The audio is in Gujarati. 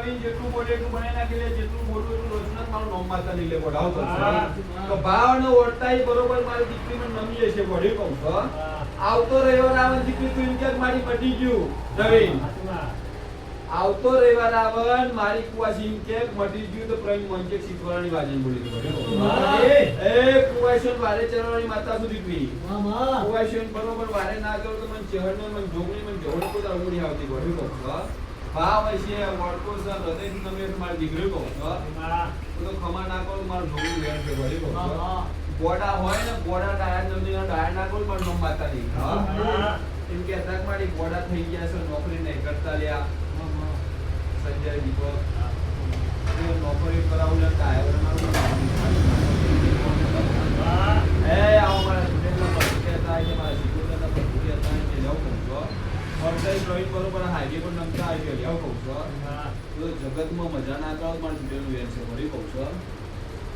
નવીન જેટલું મોટું એટલું બનાવી નાખી લે, જેટલું મોટું એટલું રોજના મારું નામ માતા નહીં લે બોડાવ કરશે. તો ભાવ અને ઓળતાઈ બરોબર મારી દીકરીને નમી હશે બોડી કહું છો. આવતો રવિવાર આવે દીકરી તું એમ કે મારી મટી ગયું નવીન. આવતો રવિવાર આવે મારી કુવાસી એમ કે મટી ગયું તો પ્રવીણ મંચે શીખવાડવાની વાજન બોલી બોડી. એ કુવાસી વારે ચરવાની માતા સુધી દીકરી. કુવાસી બરોબર વારે ના કરો તો મને ચહેરનો મને જોગણી મને જોડે કોઈ અવળી આવતી બોડી કહું છો. ભાવ હશે વળકો છે હૃદયથી તમે મારી દીકરી કહું છો. તો ખમા ના કરો મારું જોગણી વેર છે બોડી કહું છો. ગોડા હોય ને ગોડા ડાયર નમની ડાયર ના કરો પણ નમ માતા નહીં. એમ કે તક મારી ગોડા થઈ ગયા છે નોકરી નહીં કરતા લ્યા. સંજય દીપો નોકરી કરાવું લે ટાયર એ આવો મારા સ્ટુડન્ટના પૈસા હતા કે મારા સિક્યુરિટીના પૈસા હતા કે જાવ કહું છો. ઓનલાઈન ડ્રોઈંગ બરોબર હાઈવે પર નમતા આવી ગયો જાવ કહું છો. તો જગતમાં મજા ના કરો પણ સ્ટુડન્ટ વેર છે ભરી કહું છો.